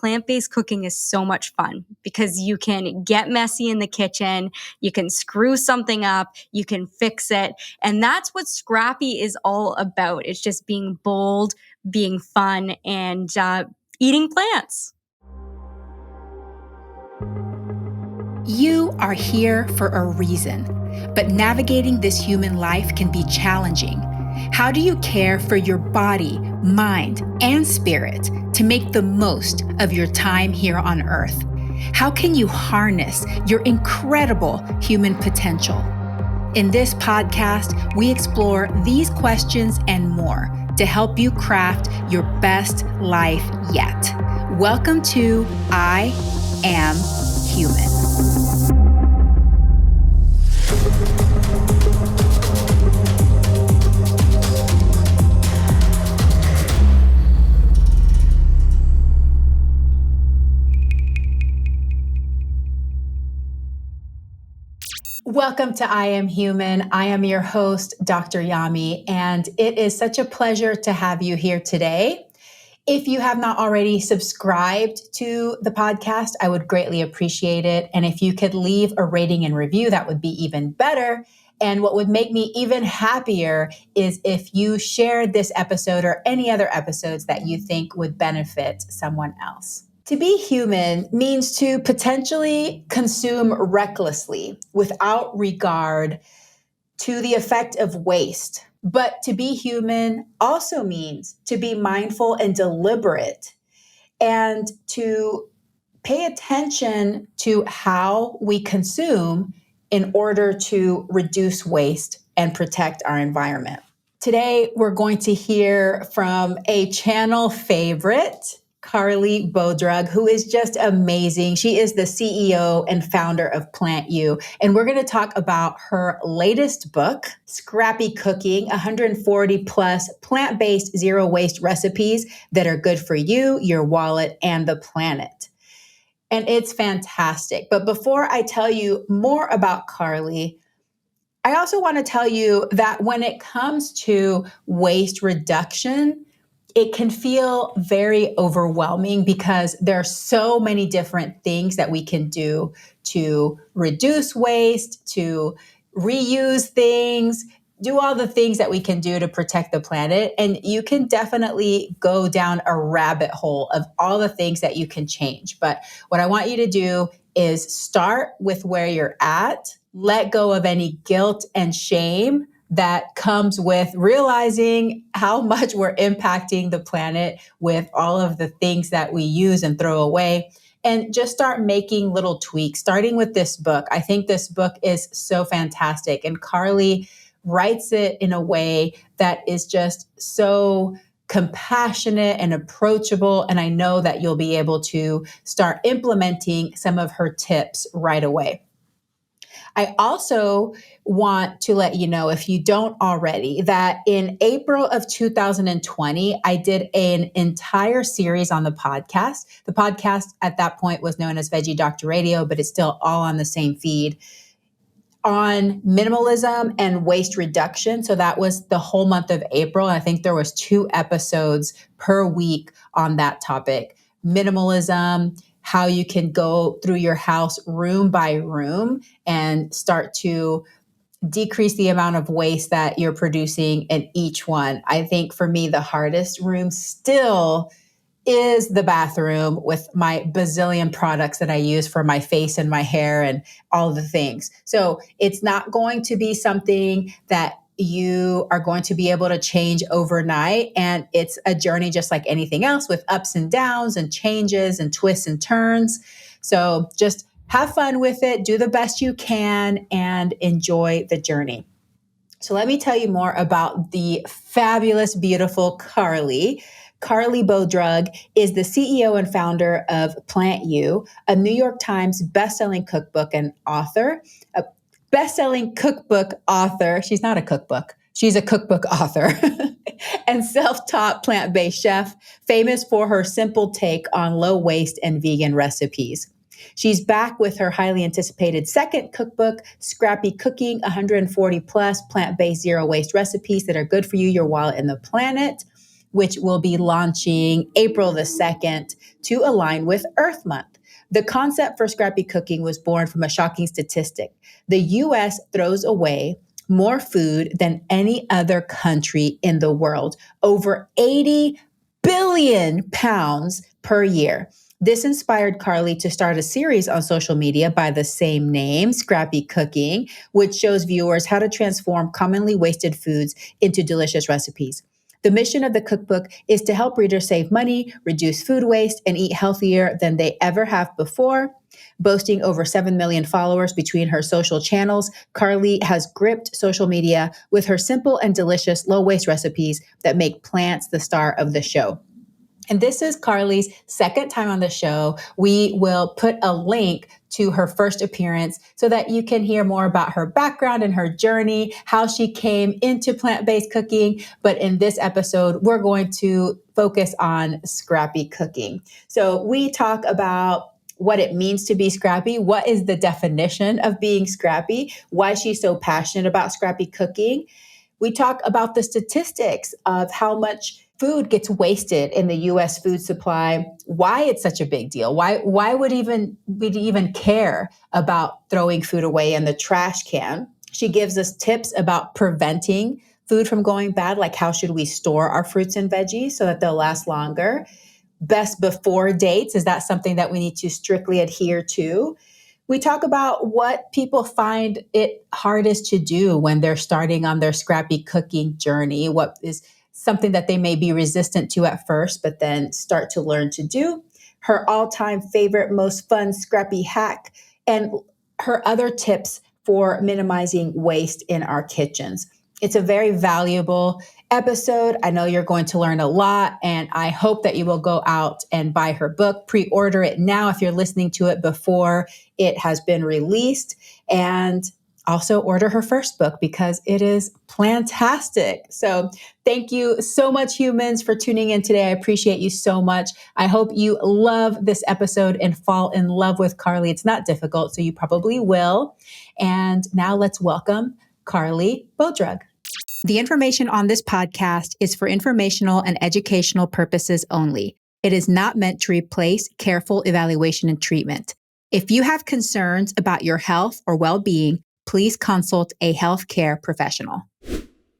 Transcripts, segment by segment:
plant-based cooking is so much fun because you can get messy in the kitchen, you can screw something up, you can fix it. And that's what Scrappy is all about. It's just being bold, being fun, and eating plants. You are here for a reason, but navigating this human life can be challenging. How do you care for your body, mind, and spirit to make the most of your time here on Earth? How can you harness your incredible human potential? In this podcast, we explore these questions and more to help you craft your best life yet. Welcome to I Am Human. Welcome to I Am Human. I am your host, Dr. Yami, and it is such a pleasure to have you here today. If you have not already subscribed to the podcast, I would greatly appreciate it. And if you could leave a rating and review, that would be even better. And what would make me even happier is if you shared this episode or any other episodes that you think would benefit someone else. To be human means to potentially consume recklessly without regard to the effect of waste. But to be human also means to be mindful and deliberate and to pay attention to how we consume in order to reduce waste and protect our environment. Today, we're going to hear from a channel favorite, Carleigh Bodrug, who is just amazing. She is the CEO and founder of PlantYou, and we're going to talk about her latest book, Scrappy Cooking, 140 plus plant-based zero waste recipes that are good for you, your wallet, and the planet. And it's fantastic. But before I tell you more about Carleigh, I also want to tell you that when it comes to waste reduction, it can feel very overwhelming because there are so many different things that we can do to reduce waste, to reuse things, do all the things that we can do to protect the planet. And you can definitely go down a rabbit hole of all the things that you can change. But what I want you to do is start with where you're at, let go of any guilt and shame that comes with realizing how much we're impacting the planet with all of the things that we use and throw away, and just start making little tweaks, starting with this book. I think this book is so fantastic, and Carleigh writes it in a way that is just so compassionate and approachable, and I know that you'll be able to start implementing some of her tips right away. I also want to let you know, if you don't already, that in April of 2020, I did an entire series on the podcast. The podcast at that point was known as Veggie Doctor Radio, but it's still all on the same feed, on minimalism and waste reduction. So that was the whole month of April. I think there was 2 episodes per week on that topic. Minimalism, how you can go through your house room by room and start to decrease the amount of waste that you're producing in each one. I think for me, the hardest room still is the bathroom with my bazillion products that I use for my face and my hair and all the things. So it's not going to be something that you are going to be able to change overnight. And it's a journey just like anything else, with ups and downs and changes and twists and turns. So just have fun with it, do the best you can, and enjoy the journey. So let me tell you more about the fabulous, beautiful Carleigh. Carleigh Bodrug is the CEO and founder of PlantYou, a New York Times bestselling cookbook and author, a bestselling cookbook author. She's not a cookbook. She's a cookbook author and self-taught plant-based chef, famous for her simple take on low waste and vegan recipes. She's back with her highly anticipated second cookbook, Scrappy Cooking, 140 plus plant-based zero waste recipes that are good for you, your wallet, and the planet. which will be launching April the 2nd to align with Earth Month. The concept for Scrappy Cooking was born from a shocking statistic. The US throws away more food than any other country in the world, over 80 billion pounds per year. This inspired Carleigh to start a series on social media by the same name, Scrappy Cooking, which shows viewers how to transform commonly wasted foods into delicious recipes. The mission of the cookbook is to help readers save money, reduce food waste, and eat healthier than they ever have before. Boasting over 7 million followers between her social channels, Carleigh has gripped social media with her simple and delicious low-waste recipes that make plants the star of the show. And this is Carleigh's second time on the show. We will put a link to her first appearance so that you can hear more about her background and her journey, how she came into plant-based cooking. But in this episode, we're going to focus on Scrappy Cooking. So we talk about what it means to be scrappy, what is the definition of being scrappy, why she's so passionate about scrappy cooking. We talk about the statistics of how much food gets wasted in the US food supply, why it's such a big deal, why would we even care about throwing food away in the trash can. She gives us tips about preventing food from going bad, like how should we store our fruits and veggies so that they'll last longer. Best before dates, is that something that we need to strictly adhere to? We talk about what people find it hardest to do when they're starting on their scrappy cooking journey, what is something that they may be resistant to at first, but then start to learn to do. Her all-time favorite, most fun scrappy hack, and her other tips for minimizing waste in our kitchens. It's a very valuable episode. I know you're going to learn a lot, and I hope that you will go out and buy her book, pre-order it now if you're listening to it before it has been released, and also order her first book because it is plantastic. So thank you so much, humans, for tuning in today. I appreciate you so much. I hope you love this episode and fall in love with Carleigh. It's not difficult, so you probably will. And now let's welcome Carleigh Bodrug. The information on this podcast is for informational and educational purposes only. It is not meant to replace careful evaluation and treatment. If you have concerns about your health or well-being, please consult a healthcare professional.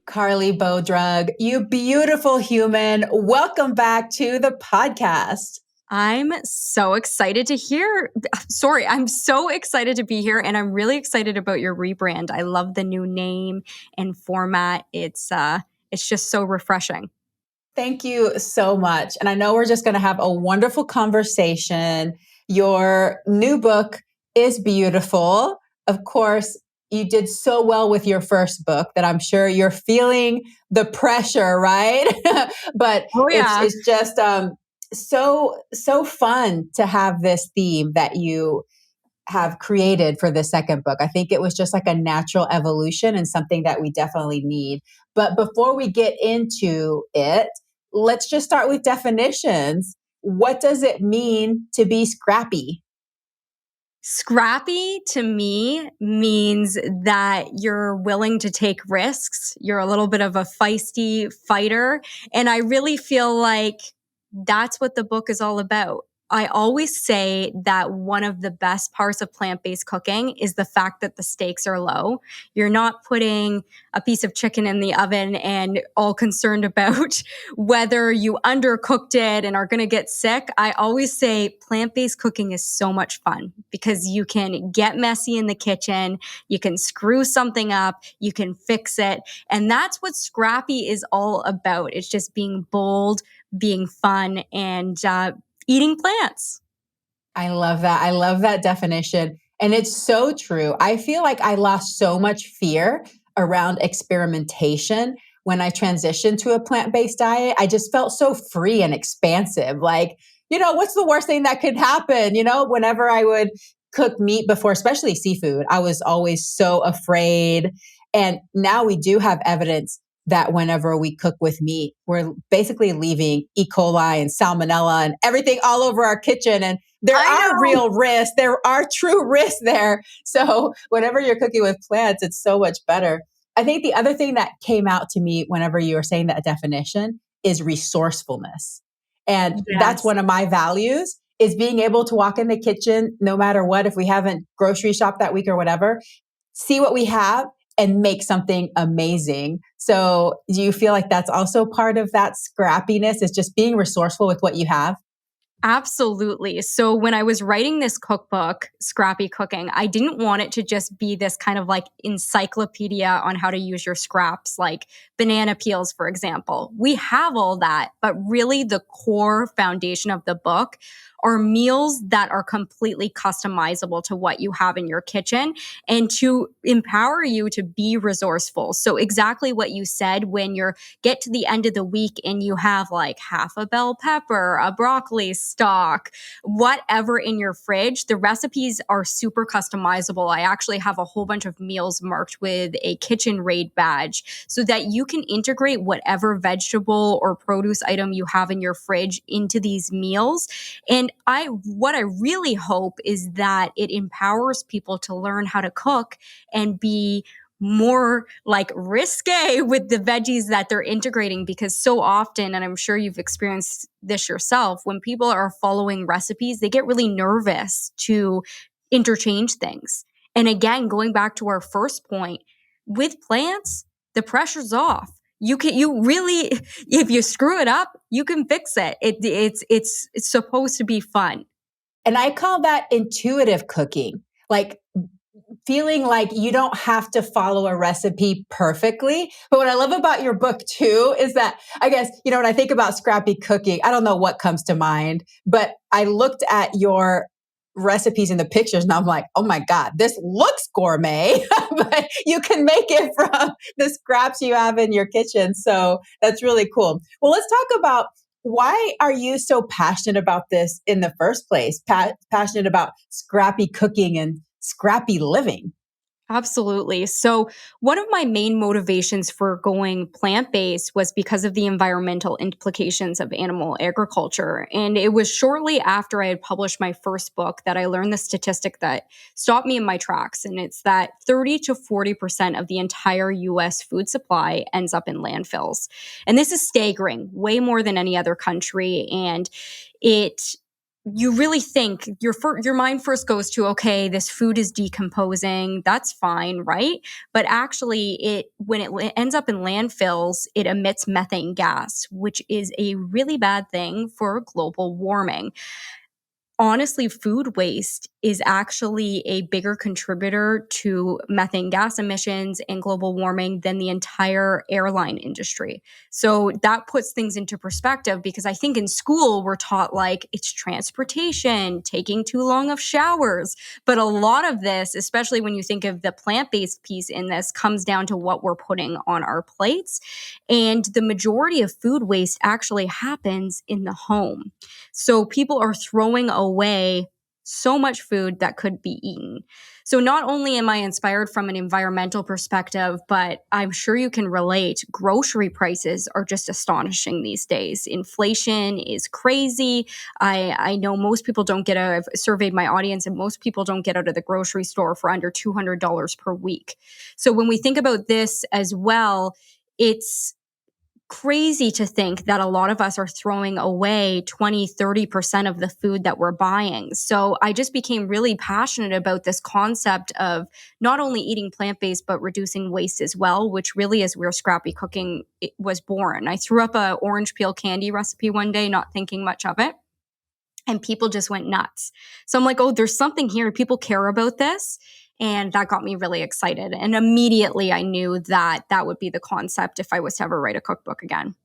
Carleigh Bodrug, you beautiful human. Welcome back to the podcast. I'm so excited to I'm so excited to be here, and I'm really excited about your rebrand. I love the new name and format. It's just so refreshing. Thank you so much. And I know we're just going to have a wonderful conversation. Your new book is beautiful. Of course, you did so well with your first book that I'm sure you're feeling the pressure, right? But Oh, yeah. it's just so fun to have this theme that you have created for the second book. I think it was just like a natural evolution and something that we definitely need. But before we get into it, let's just start with definitions. What does it mean to be scrappy? Scrappy to me means that you're willing to take risks. You're a little bit of a feisty fighter. And I really feel like that's what the book is all about. I always say that one of the best parts of plant-based cooking is the fact that the stakes are low. You're not putting a piece of chicken in the oven and all concerned about whether you undercooked it and are going to get sick. I always say plant-based cooking is so much fun because you can get messy in the kitchen, you can screw something up, you can fix it. And that's what Scrappy is all about. It's just being bold, being fun, and eating plants. I love that. I love that definition. And it's so true. I feel like I lost so much fear around experimentation when I transitioned to a plant-based diet. I just felt so free and expansive. Like, what's the worst thing that could happen? Whenever I would cook meat before, especially seafood, I was always so afraid. And now we do have evidence that whenever we cook with meat, we're basically leaving E. coli and salmonella and everything all over our kitchen. And there are real risks. There are true risks there. So whenever you're cooking with plants, it's so much better. I think the other thing that came out to me whenever you were saying that definition is resourcefulness. And that's Yes. one of my values, is being able to walk in the kitchen, no matter what, if we haven't grocery shopped that week or whatever, see what we have and make something amazing. So do you feel like that's also part of that scrappiness, is just being resourceful with what you have? Absolutely. So when I was writing this cookbook, Scrappy Cooking, I didn't want it to just be this kind of like encyclopedia on how to use your scraps, like banana peels, for example. We have all that, but really the core foundation of the book are meals that are completely customizable to what you have in your kitchen and to empower you to be resourceful. So exactly what you said, when you're get to the end of the week and you have like half a bell pepper, a broccoli stalk, whatever in your fridge, the recipes are super customizable. I actually have a whole bunch of meals marked with a kitchen raid badge so that you can integrate whatever vegetable or produce item you have in your fridge into these meals. And what I really hope is that it empowers people to learn how to cook and be more like risque with the veggies that they're integrating, because so often, and I'm sure you've experienced this yourself, when people are following recipes, they get really nervous to interchange things. And again, going back to our first point, with plants, the pressure's off. You really, if you screw it up, you can fix it. It's supposed to be fun. And I call that intuitive cooking. Like feeling like you don't have to follow a recipe perfectly. But what I love about your book too is that, I guess, when I think about scrappy cooking, I don't know what comes to mind, but I looked at your recipes and the pictures and I'm like, oh my God, this looks gourmet, but you can make it from the scraps you have in your kitchen. So that's really cool. Well, let's talk about, why are you so passionate about this in the first place? Passionate about scrappy cooking and scrappy living? Absolutely. So, one of my main motivations for going plant based was because of the environmental implications of animal agriculture. And it was shortly after I had published my first book that I learned the statistic that stopped me in my tracks. And it's that 30 to 40% of the entire US food supply ends up in landfills. And this is staggering, way more than any other country. And it you really think your mind first goes to, okay, this food is decomposing, that's fine, right? But actually, when it ends up in landfills, it emits methane gas, which is a really bad thing for global warming. Honestly, food waste is actually a bigger contributor to methane gas emissions and global warming than the entire airline industry. So that puts things into perspective, because I think in school we're taught like it's transportation, taking too long of showers. But a lot of this, especially when you think of the plant-based piece in this, comes down to what we're putting on our plates. And the majority of food waste actually happens in the home. So people are throwing away so much food that could be eaten. So not only am I inspired from an environmental perspective, but I'm sure you can relate. Grocery prices are just astonishing these days. Inflation is crazy. I know most people don't get out. I've surveyed my audience, and most people don't get out of the grocery store for under $200 per week. So when we think about this as well, it's crazy to think that a lot of us are throwing away 20-30% of the food that we're buying. So I just became really passionate about this concept of not only eating plant-based, but reducing waste as well, which really is where Scrappy Cooking was born. I threw up a orange peel candy recipe one day, not thinking much of it, and people just went nuts. So I'm like, oh, there's something here. People care about this. And that got me really excited. And immediately I knew that that would be the concept if I was to ever write a cookbook again.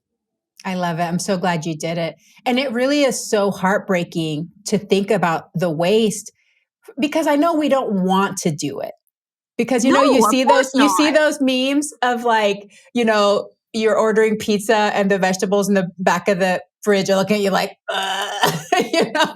I love it. I'm so glad you did it. And it really is so heartbreaking to think about the waste, because I know we don't want to do it. Because No, you of see course not. those memes of like, you're ordering pizza and the vegetables in the back of the fridge are looking at you like, ugh.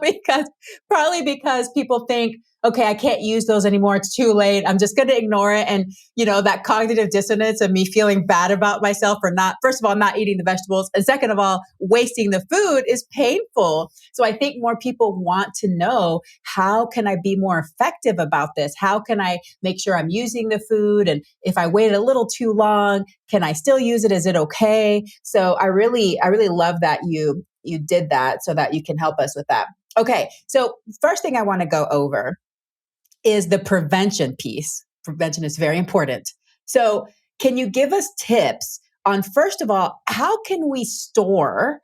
because people think, okay, I can't use those anymore. It's too late. I'm just going to ignore it. And, that cognitive dissonance of me feeling bad about myself for not, first of all, not eating the vegetables. And second of all, wasting the food is painful. So I think more people want to know, how can I be more effective about this? How can I make sure I'm using the food? And if I waited a little too long, can I still use it? Is it okay? So I really love that you did that so that you can help us with that. Okay. So first thing I want to go over is the prevention piece. Prevention is very important. So can you give us tips on, first of all, how can we store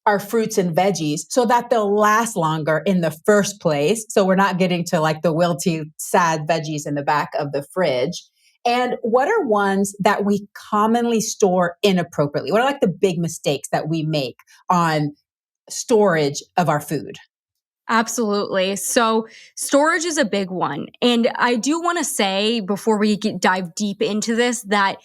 our fruits and veggies so that they'll last longer in the first place? So we're not getting to like the wilty, sad veggies in the back of the fridge. And what are ones that we commonly store inappropriately? What are like the big mistakes that we make on storage of our food? Absolutely. So storage is a big one. And I do want to say before we dive deep into this that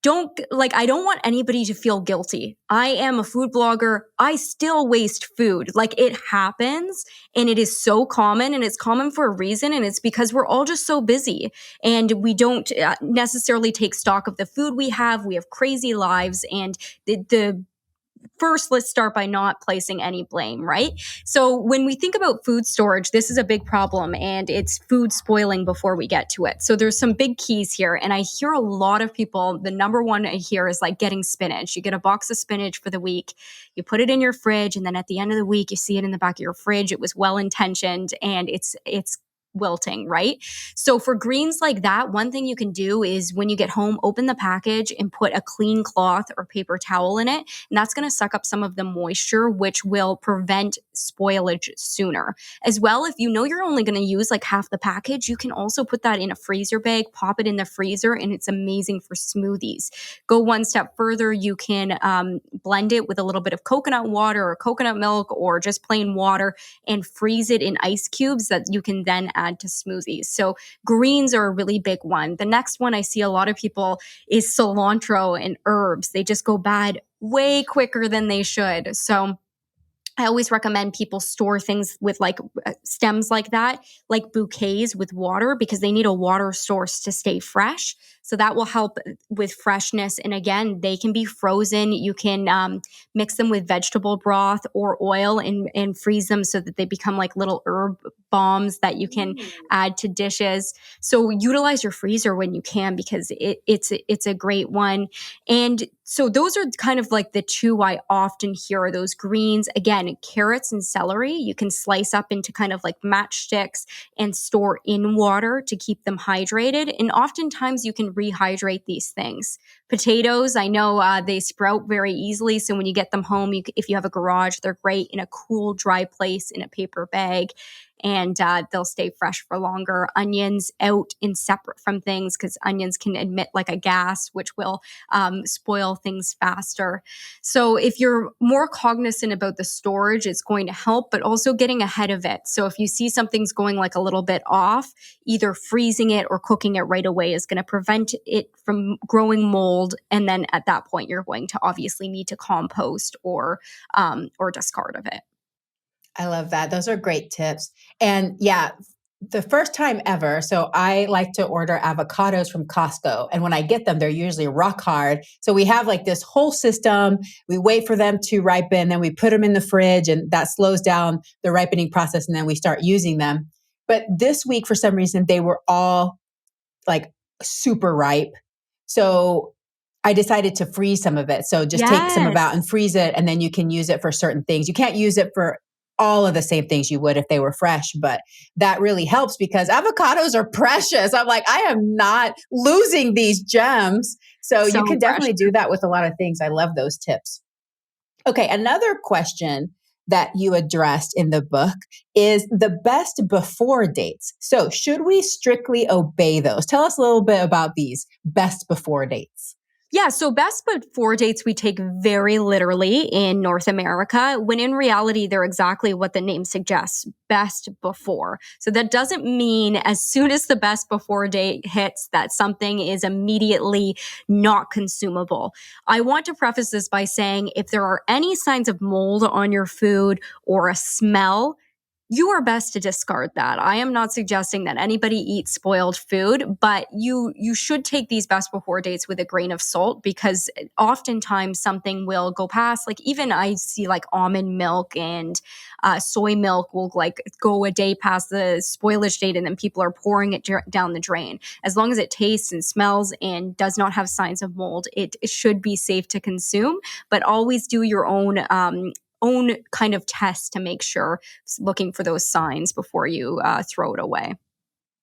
I don't want anybody to feel guilty. I am a food blogger. I still waste food. Like, it happens, and it is so common, and it's common for a reason. And it's because we're all just so busy and we don't necessarily take stock of the food we have. We have crazy lives, and the first, let's start by not placing any blame, right? So when we think about food storage, this is a big problem, and it's food spoiling before we get to it. So there's some big keys here. And I hear a lot of people, the number one I hear is like getting spinach. You get a box of spinach for the week, you put it in your fridge, and then at the end of the week, you see it in the back of your fridge. It was well-intentioned, and it's wilting, right? So for greens like that, one thing you can do is when you get home, open the package and put a clean cloth or paper towel in it. And that's going to suck up some of the moisture, which will prevent spoilage sooner. As well, if you know you're only going to use like half the package, you can also put that in a freezer bag, pop it in the freezer, and it's amazing for smoothies. Go one step further, you can blend it with a little bit of coconut water or coconut milk or just plain water and freeze it in ice cubes that you can then add to smoothies. So greens are a really big one. The next one I see a lot of people is cilantro and herbs. They just go bad way quicker than they should. So I always recommend people store things with like stems like that, like bouquets with water, because they need a water source to stay fresh. So that will help with freshness. And again, they can be frozen. You can mix them with vegetable broth or oil and freeze them so that they become like little herb bombs that you can add to dishes. So utilize your freezer when you can, because it's a great one. And so those are kind of like the two I often hear are those greens. Again, carrots and celery, you can slice up into kind of like matchsticks and store in water to keep them hydrated. And oftentimes you can rehydrate these things. Potatoes, I know they sprout very easily. So when you get them home, if you have a garage, they're great in a cool, dry place in a paper bag. And they'll stay fresh for longer. Onions out and separate from things, because onions can emit like a gas, which will spoil things faster. So if you're more cognizant about the storage, it's going to help, but also getting ahead of it. So if you see something's going like a little bit off, either freezing it or cooking it right away is going to prevent it from growing mold. And then at that point, you're going to obviously need to compost or discard of it. I love that. Those are great tips. And yeah, the first time ever, so I like to order avocados from Costco. And when I get them, they're usually rock hard. So we have like this whole system. We wait for them to ripen, then we put them in the fridge, and that slows down the ripening process. And then we start using them. But this week, for some reason, they were all like super ripe. So I decided to freeze some of it. So just take some of it out and freeze it, and then you can use it for certain things. You can't use it for all of the same things you would if they were fresh, but that really helps because avocados are precious. I'm like, I am not losing these gems. So you can definitely do that with a lot of things. I love those tips. Okay, another question that you addressed in the book is the best before dates. So should we strictly obey those? Tell us a little bit about these best before dates. Yeah, so best before dates we take very literally in North America, when in reality, they're exactly what the name suggests, best before. So that doesn't mean as soon as the best before date hits that something is immediately not consumable. I want to preface this by saying if there are any signs of mold on your food or a smell, you are best to discard that. I am not suggesting that anybody eats spoiled food, but you should take these best before dates with a grain of salt, because oftentimes something will go past. Like even I see like almond milk and soy milk will like go a day past the spoilage date, and then people are pouring it down the drain. As long as it tastes and smells and does not have signs of mold, it should be safe to consume. But always do your own kind of test to make sure, looking for those signs before you throw it away.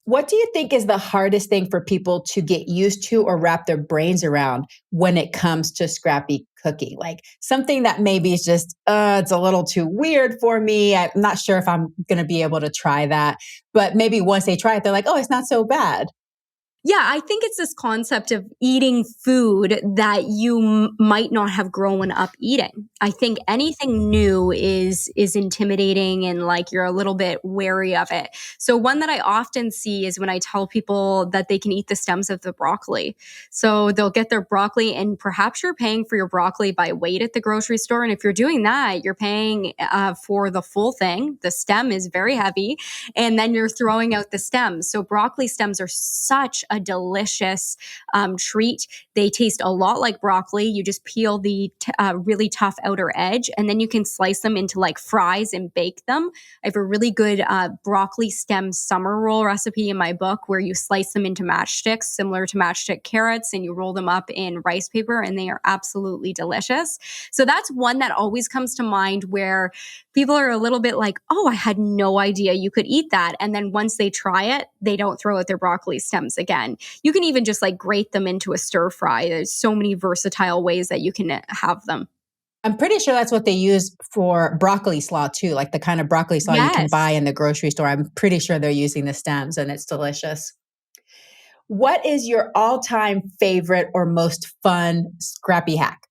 What do you think is the hardest thing for people to get used to or wrap their brains around when it comes to scrappy cooking? Like something that maybe is just, it's a little too weird for me. I'm not sure if I'm going to be able to try that. But maybe once they try it, they're like, oh, it's not so bad. Yeah, I think it's this concept of eating food that you might not have grown up eating. I think anything new is intimidating, and like you're a little bit wary of it. So one that I often see is when I tell people that they can eat the stems of the broccoli. So they'll get their broccoli, and perhaps you're paying for your broccoli by weight at the grocery store. And if you're doing that, you're paying for the full thing. The stem is very heavy, and then you're throwing out the stems. So broccoli stems are such a delicious treat. They taste a lot like broccoli. You just peel the really tough outer edge, and then you can slice them into like fries and bake them. I have a really good broccoli stem summer roll recipe in my book where you slice them into matchsticks, similar to matchstick carrots, and you roll them up in rice paper, and they are absolutely delicious. So that's one that always comes to mind, where people are a little bit like, oh, I had no idea you could eat that. And then once they try it, they don't throw out their broccoli stems again. You can even just like grate them into a stir fry. There's so many versatile ways that you can have them. I'm pretty sure that's what they use for broccoli slaw too, like the kind of broccoli slaw you can buy Yes. in the grocery store. I'm pretty sure they're using the stems and it's delicious. What is your all-time favorite or most fun scrappy hack?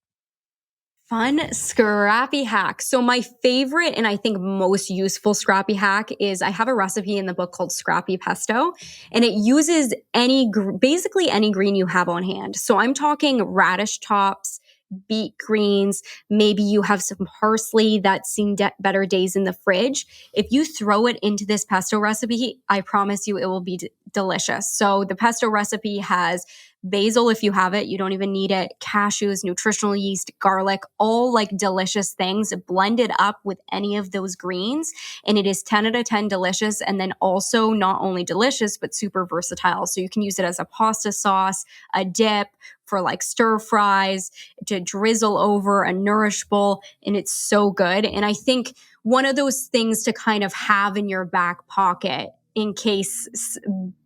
Fun scrappy hack. So my favorite and I think most useful scrappy hack is I have a recipe in the book called Scrappy Pesto, and it uses basically any green you have on hand. So I'm talking radish tops, beet greens, maybe you have some parsley that's seen better days in the fridge. If you throw it into this pesto recipe, I promise you it will be delicious. So the pesto recipe has basil if you have it, you don't even need it, cashews, nutritional yeast, garlic, all like delicious things blended up with any of those greens. And it is 10 out of 10 delicious. And then also not only delicious, but super versatile. So you can use it as a pasta sauce, a dip, for like stir fries, to drizzle over a Nourish bowl. And it's so good. And I think one of those things to kind of have in your back pocket in case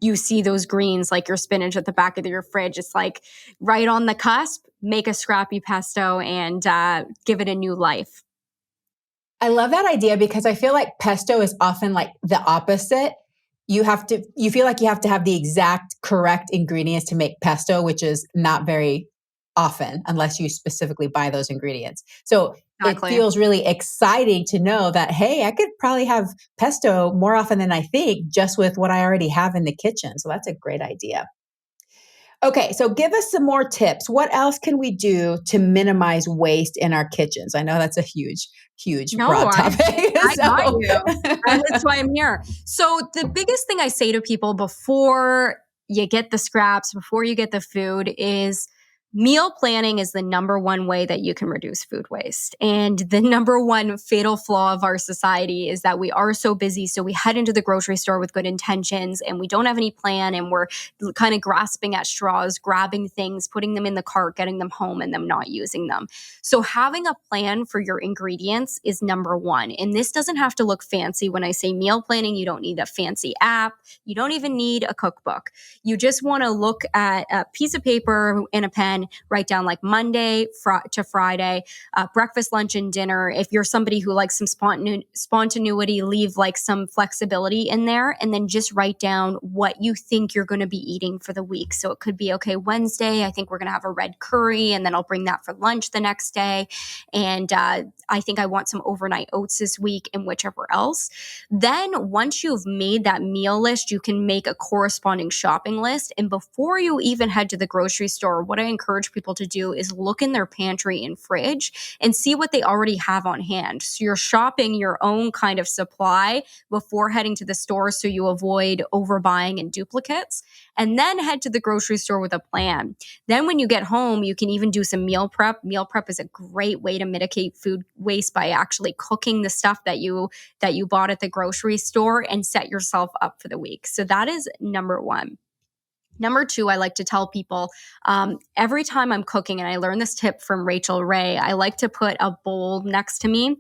you see those greens, like your spinach at the back of your fridge, it's like right on the cusp, make a scrappy pesto and give it a new life. I love that idea because I feel like pesto is often like the opposite. You feel like you have to have the exact correct ingredients to make pesto, which is not very often unless you specifically buy those ingredients. So it Exactly. feels really exciting to know that, hey, I could probably have pesto more often than I think just with what I already have in the kitchen. So that's a great idea. Okay, so give us some more tips. What else can we do to minimize waste in our kitchens? I know that's a huge, huge, No, broad I topic. I got So, you. That's why I'm here. So the biggest thing I say to people before you get the scraps, before you get the food is meal planning is the number one way that you can reduce food waste. And the number one fatal flaw of our society is that we are so busy. So we head into the grocery store with good intentions and we don't have any plan, and we're kind of grasping at straws, grabbing things, putting them in the cart, getting them home, and then not using them. So having a plan for your ingredients is number one. And this doesn't have to look fancy. When I say meal planning, you don't need a fancy app. You don't even need a cookbook. You just want to look at a piece of paper and a pen plan, write down like Monday to Friday, breakfast, lunch, and dinner. If you're somebody who likes some spontaneity, leave like some flexibility in there, and then just write down what you think you're going to be eating for the week. So it could be, okay, Wednesday, I think we're going to have a red curry, and then I'll bring that for lunch the next day. And I think I want some overnight oats this week, and whichever else. Then once you've made that meal list, you can make a corresponding shopping list. And before you even head to the grocery store, what I encourage people to do is look in their pantry and fridge and see what they already have on hand. So you're shopping your own kind of supply before heading to the store, so you avoid overbuying and duplicates, and then head to the grocery store with a plan. Then when you get home, you can even do some meal prep. Meal prep is a great way to mitigate food waste by actually cooking the stuff that you bought at the grocery store and set yourself up for the week. So that is number one. Number two, I like to tell people every time I'm cooking, and I learned this tip from Rachel Ray, I like to put a bowl next to me.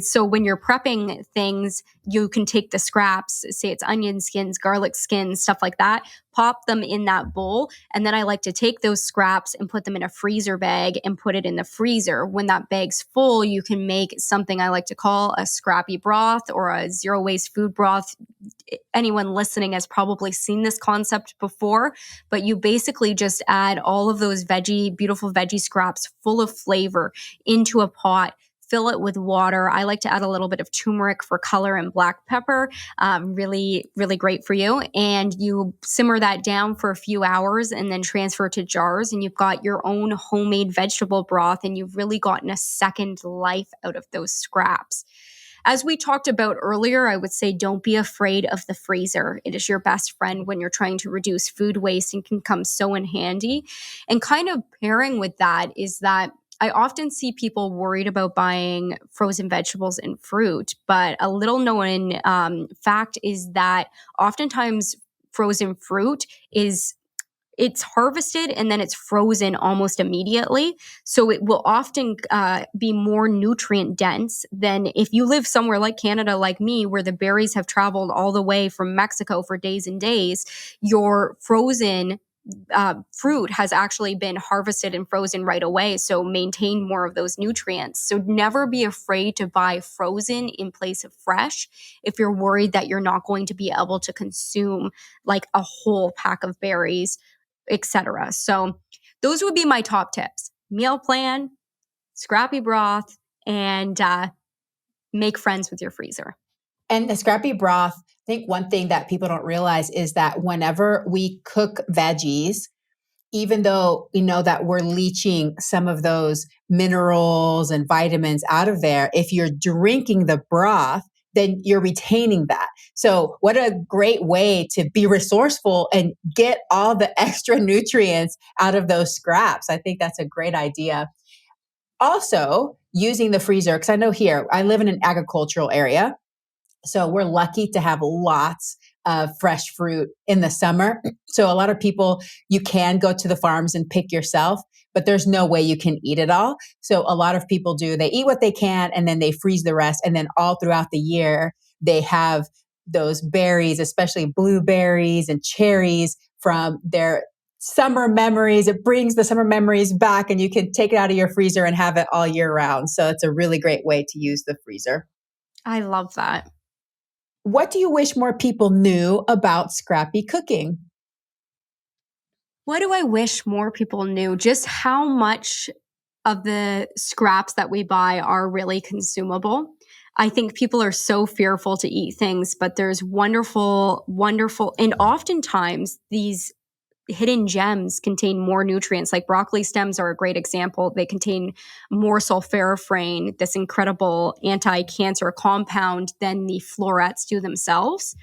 So when you're prepping things, you can take the scraps, say it's onion skins, garlic skins, stuff like that, pop them in that bowl. And then I like to take those scraps and put them in a freezer bag and put it in the freezer. When that bag's full, you can make something I like to call a scrappy broth or a zero waste food broth. Anyone listening has probably seen this concept before, but you basically just add all of those beautiful veggie scraps full of flavor into a pot, fill it with water. I like to add a little bit of turmeric for color and black pepper. Really, really great for you. And you simmer that down for a few hours and then transfer to jars. And you've got your own homemade vegetable broth, and you've really gotten a second life out of those scraps. As we talked about earlier, I would say don't be afraid of the freezer. It is your best friend when you're trying to reduce food waste and can come so in handy. And kind of pairing with that is that I often see people worried about buying frozen vegetables and fruit, but a little known fact is that oftentimes frozen fruit it's harvested and then it's frozen almost immediately. So it will often be more nutrient dense than if you live somewhere like Canada, like me, where the berries have traveled all the way from Mexico for days and days. Your frozen fruit has actually been harvested and frozen right away. So maintain more of those nutrients. So never be afraid to buy frozen in place of fresh if you're worried that you're not going to be able to consume like a whole pack of berries, etc. So those would be my top tips: meal plan, scrappy broth, and make friends with your freezer. And the scrappy broth, I think one thing that people don't realize is that whenever we cook veggies, even though we know that we're leaching some of those minerals and vitamins out of there, if you're drinking the broth, then you're retaining that. So what a great way to be resourceful and get all the extra nutrients out of those scraps. I think that's a great idea. Also, using the freezer, because I know here, I live in an agricultural area. So we're lucky to have lots of fresh fruit in the summer. So a lot of people, you can go to the farms and pick yourself, but there's no way you can eat it all. So a lot of people they eat what they can and then they freeze the rest. And then all throughout the year, they have those berries, especially blueberries and cherries from their summer memories. It brings the summer memories back, and you can take it out of your freezer and have it all year round. So it's a really great way to use the freezer. I love that. What do you wish more people knew about scrappy cooking? What do I wish more people knew? Just how much of the scraps that we buy are really consumable. I think people are so fearful to eat things, but there's wonderful, and oftentimes these hidden gems contain more nutrients. Like broccoli stems are a great example. They contain more sulforaphane, this incredible anti-cancer compound, than the florets do themselves.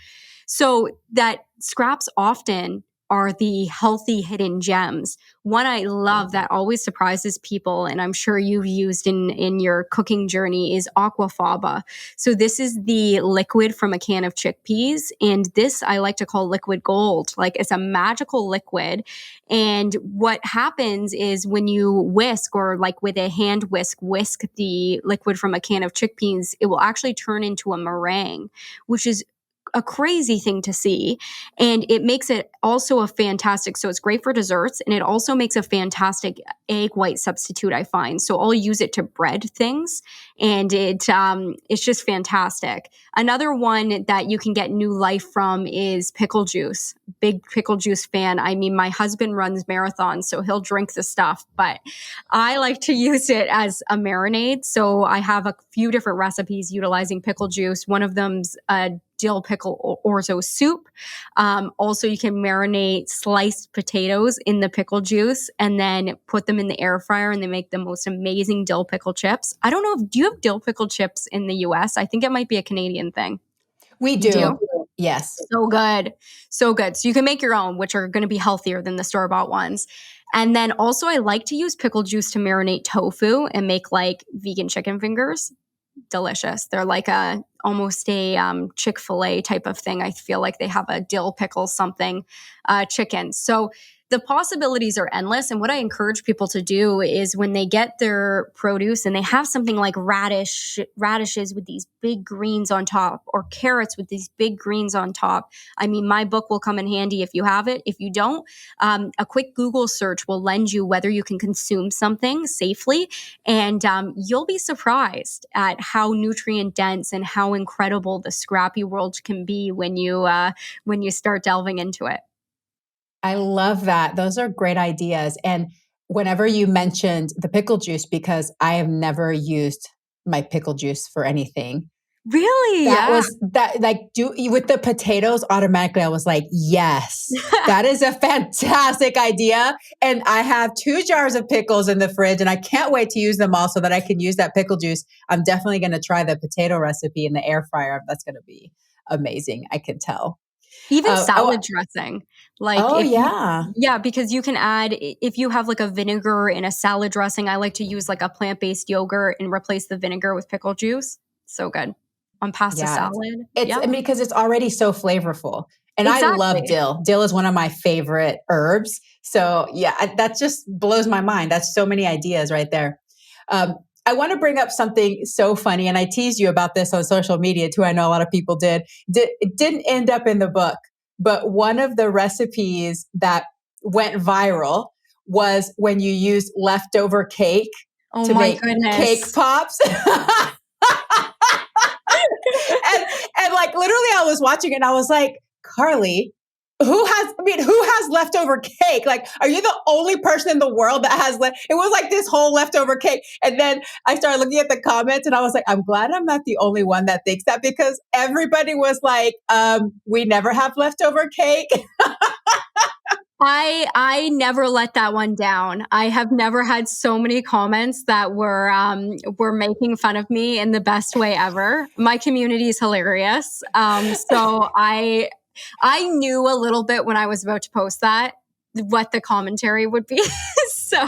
So that scraps often are the healthy hidden gems. One I love that always surprises people, and I'm sure you've used in your cooking journey, is aquafaba. So this is the liquid from a can of chickpeas, and this I like to call liquid gold. Like, it's a magical liquid. And what happens is when you whisk, or like with a hand whisk the liquid from a can of chickpeas, it will actually turn into a meringue, which is a crazy thing to see. And it makes it also a fantastic, so it's great for desserts, and it also makes a fantastic egg white substitute, I find. So I'll use it to bread things, and it's just fantastic. Another one that you can get new life from is pickle juice. Big pickle juice fan. I mean, my husband runs marathons, so he'll drink the stuff, but I like to use it as a marinade. So I have a few different recipes utilizing pickle juice. One of them's a dill pickle orzo soup. Also, you can marinate sliced potatoes in the pickle juice and then put them in the air fryer, and they make the most amazing dill pickle chips. I don't know, do you have dill pickle chips in the US? I think it might be a Canadian thing. We You do. do? Yes. So good. So good. So you can make your own, which are going to be healthier than the store-bought ones. And then also I like to use pickle juice to marinate tofu and make like vegan chicken fingers. Delicious. They're like almost a Chick-fil-A type of thing. I feel like they have a dill pickle something chicken. So the possibilities are endless. And what I encourage people to do is when they get their produce and they have something like radishes with these big greens on top, or carrots with these big greens on top. I mean, my book will come in handy if you have it. If you don't, a quick Google search will lend you whether you can consume something safely. And you'll be surprised at how nutrient dense and how incredible the scrappy world can be when you start delving into it. I love that. Those are great ideas. And whenever you mentioned the pickle juice, because I have never used my pickle juice for anything. Really? That Yeah. was that like with the potatoes automatically. I was like, yes, that is a fantastic idea. And I have 2 jars of pickles in the fridge and I can't wait to use them all so that I can use that pickle juice. I'm definitely going to try the potato recipe in the air fryer. That's going to be amazing. I can tell. Even salad dressing. Like Oh, if you, yeah. yeah, because you can add, if you have like a vinegar in a salad dressing, I like to use like a plant-based yogurt and replace the vinegar with pickle juice. So good. On pasta Yeah. salad. It's Yeah, because it's already so flavorful. And I love exactly. dill. Dill is one of my favorite herbs. So yeah, that just blows my mind. That's so many ideas right there. I want to bring up something so funny, and I teased you about this on social media too. I know a lot of people did. It didn't end up in the book, but one of the recipes that went viral was when you used leftover cake Oh to my make cake goodness. pops. and like literally I was watching it and I was like, Carleigh, who has leftover cake? Like, are you the only person in the world that has it was like this whole leftover cake. And then I started looking at the comments and I was like, I'm glad I'm not the only one that thinks that, because everybody was like, we never have leftover cake. I never let that one down. I have never had so many comments that were making fun of me in the best way ever. My community is hilarious. So I knew a little bit when I was about to post that what the commentary would be. So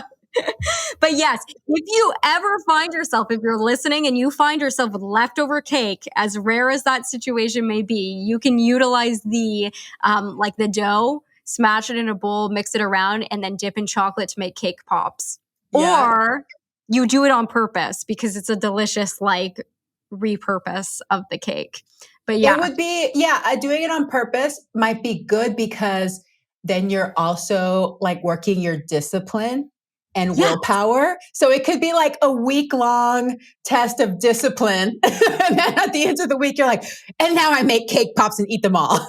but yes, if you ever find yourself, if you're listening and you find yourself with leftover cake, as rare as that situation may be, you can utilize the like the dough, smash it in a bowl, mix it around, and then dip in chocolate to make cake pops. Yeah. Or you do it on purpose because it's a delicious like repurpose of the cake. But yeah. It would be, doing it on purpose might be good because then you're also like working your discipline and Yeah. willpower. So it could be like a week-long test of discipline. And then at the end of the week, you're like, and now I make cake pops and eat them all.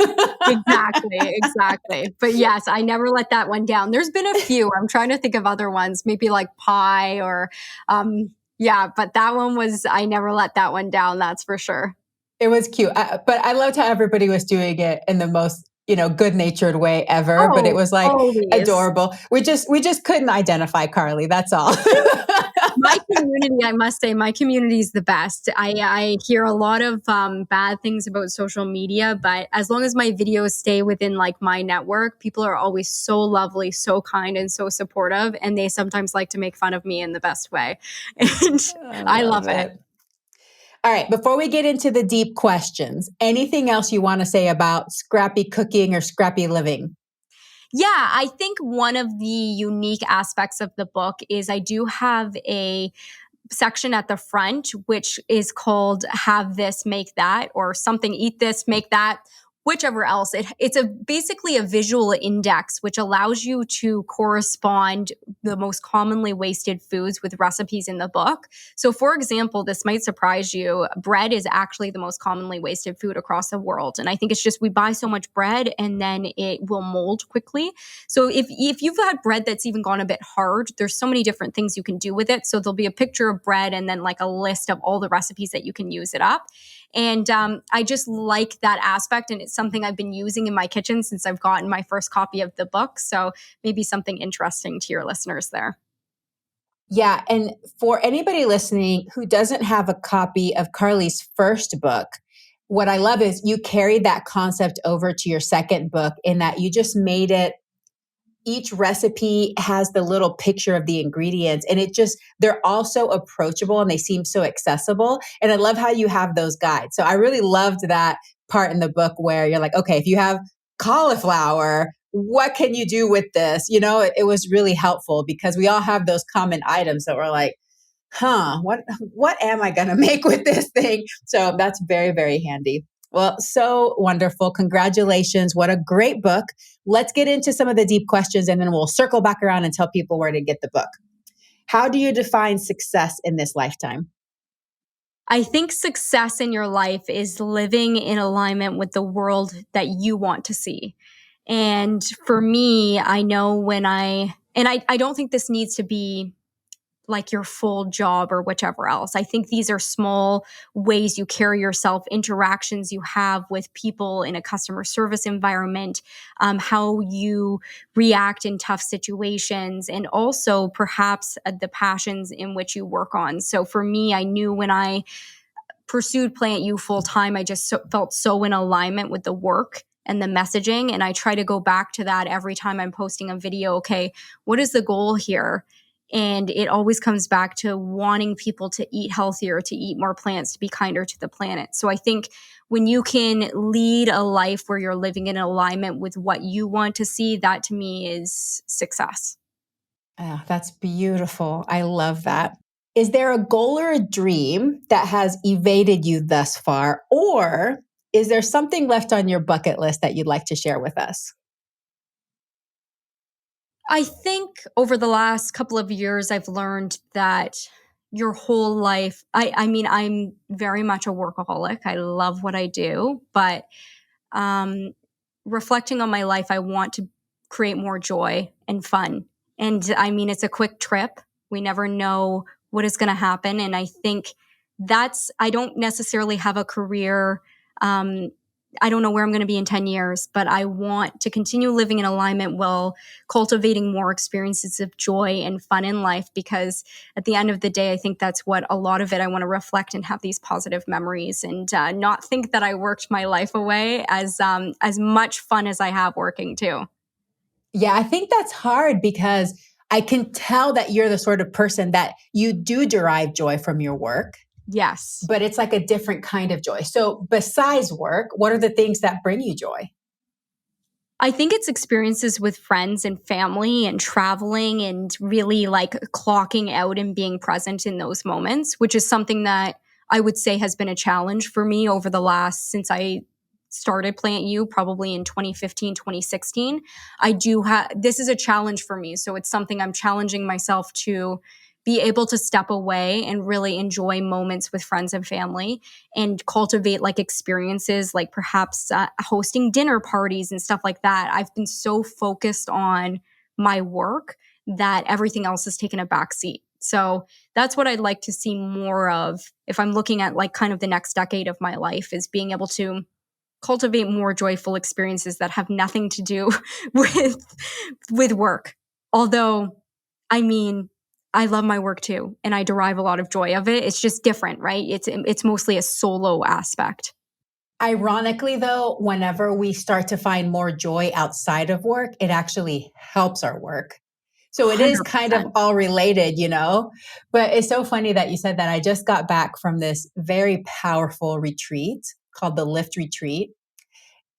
Exactly. But yes, I never let that one down. There's been a few. I'm trying to think of other ones, maybe like pie or, but that one was, I never let that one down. That's for sure. It was cute. But I loved how everybody was doing it in the most, good-natured way ever. But it Oh, was like always. adorable. We just couldn't identify Carleigh. That's all. My community, I must say, my community is the best. I hear a lot of bad things about social media, but as long as my videos stay within like my network, people are always so lovely, so kind, and so supportive. And they sometimes like to make fun of me in the best way. And I love it. All right. Before we get into the deep questions, anything else you want to say about scrappy cooking or scrappy living? Yeah, I think one of the unique aspects of the book is I do have a section at the front, which is called Have This, Make That, or something, Eat This, Make That, whichever else. It's basically a visual index, which allows you to correspond the most commonly wasted foods with recipes in the book. So for example, this might surprise you. Bread is actually the most commonly wasted food across the world. And I think it's just we buy so much bread and then it will mold quickly. So if you've had bread that's even gone a bit hard, there's so many different things you can do with it. So there'll be a picture of bread and then like a list of all the recipes that you can use it up. And I just like that aspect. And it's something I've been using in my kitchen since I've gotten my first copy of the book. So maybe something interesting to your listeners there. Yeah. And for anybody listening who doesn't have a copy of Carleigh's first book, what I love is you carried that concept over to your second book in that you just made it, each recipe has the little picture of the ingredients, and they're all so approachable and they seem so accessible. And I love how you have those guides. So I really loved that part in the book where you're like, okay, if you have cauliflower, what can you do with this? It was really helpful because we all have those common items that we're like, what am I going to make with this thing? So that's very, very handy. Well, so wonderful. Congratulations. What a great book. Let's get into some of the deep questions and then we'll circle back around and tell people where to get the book. How do you define success in this lifetime? I think success in your life is living in alignment with the world that you want to see. And for me, I know I don't think this needs to be like your full job or whichever else. I think these are small ways you carry yourself, interactions you have with people in a customer service environment, how you react in tough situations, and also perhaps the passions in which you work on. So for me, I knew when I pursued PlantYou full time, I just felt so in alignment with the work and the messaging. And I try to go back to that every time I'm posting a video. Okay, what is the goal here? And it always comes back to wanting people to eat healthier, to eat more plants, to be kinder to the planet. So I think when you can lead a life where you're living in alignment with what you want to see, that to me is success. Oh, that's beautiful. I love that. Is there a goal or a dream that has evaded you thus far? Or is there something left on your bucket list that you'd like to share with us? I think over the last couple of years, I've learned that your whole life, I mean, I'm very much a workaholic. I love what I do, but um, reflecting on my life, I want to create more joy and fun. And I mean, it's a quick trip. We never know what is going to happen. And I think I don't necessarily have a career. I don't know where I'm going to be in 10 years, but I want to continue living in alignment while cultivating more experiences of joy and fun in life, because at the end of the day, I think that's what a lot of it, I want to reflect and have these positive memories and not think that I worked my life away, as much fun as I have working too. Yeah, I think that's hard because I can tell that you're the sort of person that you do derive joy from your work. Yes. But it's like a different kind of joy. So besides work, what are the things that bring you joy? I think it's experiences with friends and family and traveling and really like clocking out and being present in those moments, which is something that I would say has been a challenge for me over the since I started PlantYou, probably in 2015, 2016. This is a challenge for me. So it's something I'm challenging myself to be able to step away and really enjoy moments with friends and family and cultivate like experiences, like perhaps hosting dinner parties and stuff like that. I've been so focused on my work that everything else has taken a back seat. So that's what I'd like to see more of if I'm looking at like kind of the next decade of my life, is being able to cultivate more joyful experiences that have nothing to do with work. Although, I mean, I love my work too, and I derive a lot of joy of it. It's just different, right? It's mostly a solo aspect. Ironically, though, whenever we start to find more joy outside of work, it actually helps our work. So it is kind of 100%. all related, But it's so funny that you said that. I just got back from this very powerful retreat called the Lift Retreat.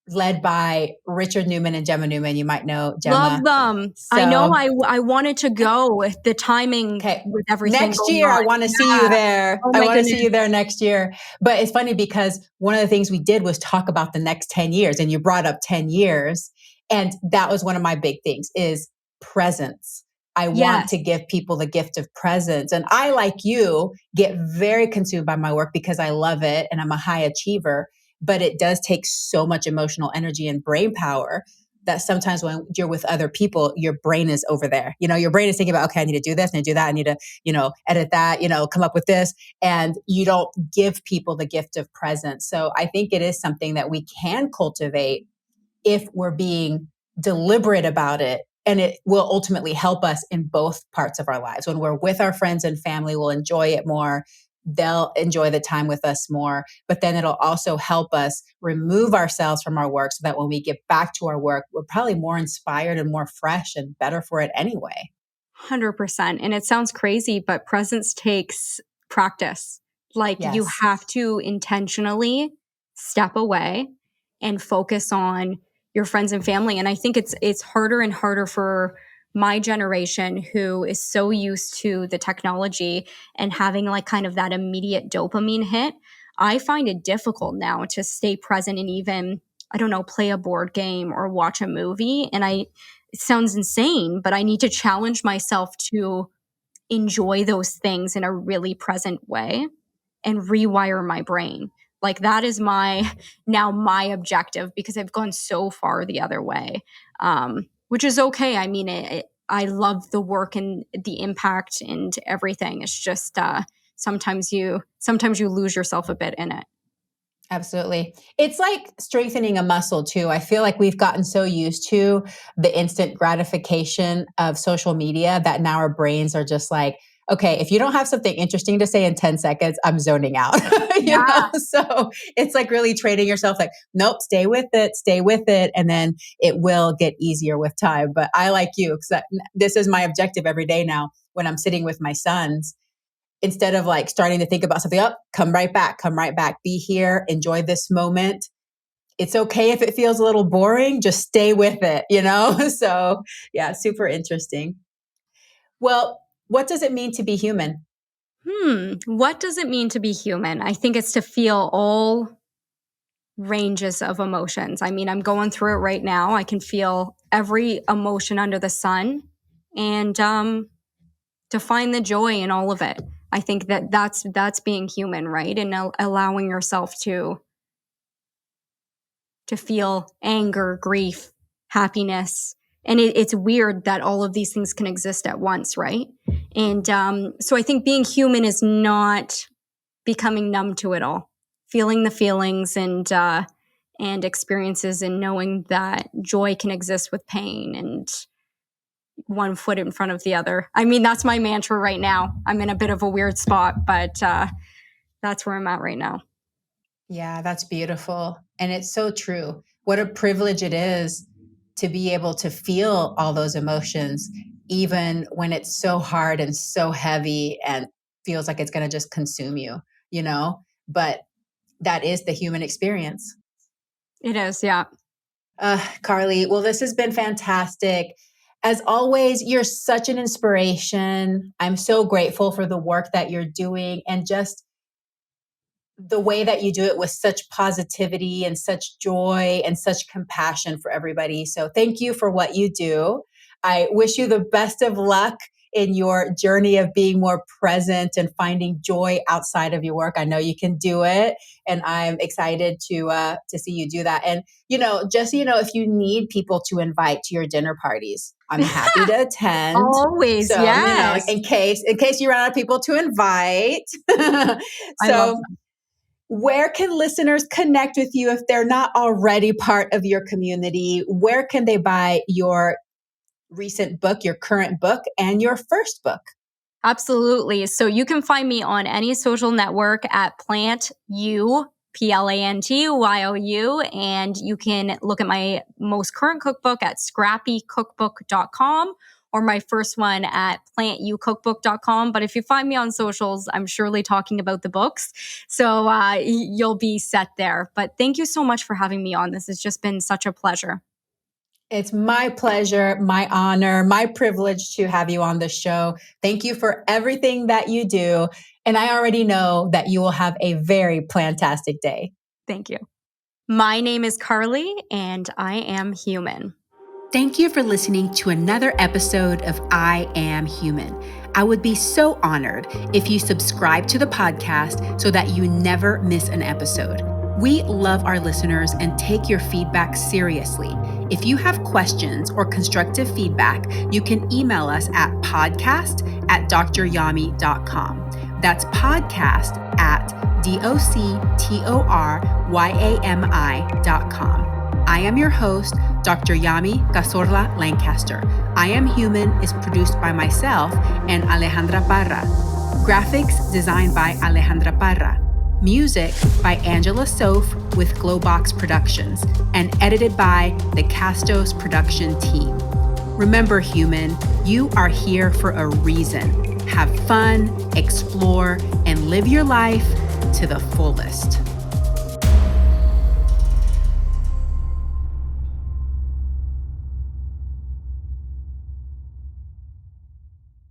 led by Richard Newman and Gemma Newman. You might know Gemma. Love them. I know I wanted to go with the timing with everything next going year. on. I want to see you there. Oh I my want to goodness. see you there next year. But it's funny because one of the things we did was talk about the next 10 years, and you brought up 10 years. And that was one of my big things is presence. I want to give people the gift of presence. And I, like you, get very consumed by my work because I love it and I'm a high achiever, but it does take so much emotional energy and brain power that sometimes when you're with other people, your brain is over there. Your brain is thinking about, okay, I need to do this, I need to do that, I need to, edit that, come up with this. And you don't give people the gift of presence. So I think it is something that we can cultivate if we're being deliberate about it. And it will ultimately help us in both parts of our lives. When we're with our friends and family, we'll enjoy it more. They'll enjoy the time with us more. But then it'll also help us remove ourselves from our work so that when we get back to our work, we're probably more inspired and more fresh and better for it anyway. 100%. And it sounds crazy, but presence takes practice. You have to intentionally step away and focus on your friends and family. And I think it's harder and harder for my generation who is so used to the technology and having kind of that immediate dopamine hit. I find it difficult now to stay present and even, I don't know, play a board game or watch a movie. And it sounds insane, but I need to challenge myself to enjoy those things in a really present way and rewire my brain. That is my objective because I've gone so far the other way, which is okay. I mean, I love the work and the impact and everything. It's just sometimes you lose yourself a bit in it. Absolutely. It's like strengthening a muscle too. I feel like we've gotten so used to the instant gratification of social media that now our brains are just like, okay, if you don't have something interesting to say in 10 seconds, I'm zoning out. So it's like really training yourself like, nope, stay with it. And then it will get easier with time. But I, like you, because this is my objective every day now when I'm sitting with my sons. Instead of starting to think about something, come right back, be here, enjoy this moment. It's okay if it feels a little boring, just stay with it, So yeah, super interesting. Well, what does it mean to be human? What does it mean to be human? I think it's to feel all ranges of emotions. I mean, I'm going through it right now. I can feel every emotion under the sun and to find the joy in all of it. I think that's being human, right? And allowing yourself to feel anger, grief, happiness. And it's weird that all of these things can exist at once, right? And so I think being human is not becoming numb to it all, feeling the feelings and experiences, and knowing that joy can exist with pain and one foot in front of the other. I mean, that's my mantra right now. I'm in a bit of a weird spot, but that's where I'm at right now. Yeah, that's beautiful. And it's so true. What a privilege it is to be able to feel all those emotions, even when it's so hard and so heavy and feels like it's going to just consume you, But that is the human experience. It is, yeah. Carleigh, well, this has been fantastic. As always, you're such an inspiration. I'm so grateful for the work that you're doing and just the way that you do it with such positivity and such joy and such compassion for everybody. So thank you for what you do. I wish you the best of luck in your journey of being more present and finding joy outside of your work. I know you can do it, and I'm excited to see you do that. And just so you know, if you need people to invite to your dinner parties, I'm happy to attend. Always, so, yes. in case you run out of people to invite. I love them. Where can listeners connect with you if they're not already part of your community? Where can they buy your recent book, your current book, and your first book? Absolutely. So you can find me on any social network at PlantYou, PlantYou, and you can look at my most current cookbook at scrappycookbook.com, or my first one at PlantYou But if you find me on socials, I'm surely talking about the books. So you'll be set there. But thank you so much for having me on. This has just been such a pleasure. It's my pleasure, my honor, my privilege to have you on the show. Thank you for everything that you do. And I already know that you will have a very plantastic day. Thank you. My name is Carleigh, and I am human. Thank you for listening to another episode of I Am Human. I would be so honored if you subscribe to the podcast so that you never miss an episode. We love our listeners and take your feedback seriously. If you have questions or constructive feedback, you can email us at podcast@dryami.com. That's podcast@doctoryami.com. I am your host, Dr. Yami Cazorla-Lancaster. I Am Human is produced by myself and Alejandra Parra. Graphics designed by Alejandra Parra. Music by Angela Soph with Glowbox Productions and edited by the Castos production team. Remember, human, you are here for a reason. Have fun, explore, and live your life to the fullest.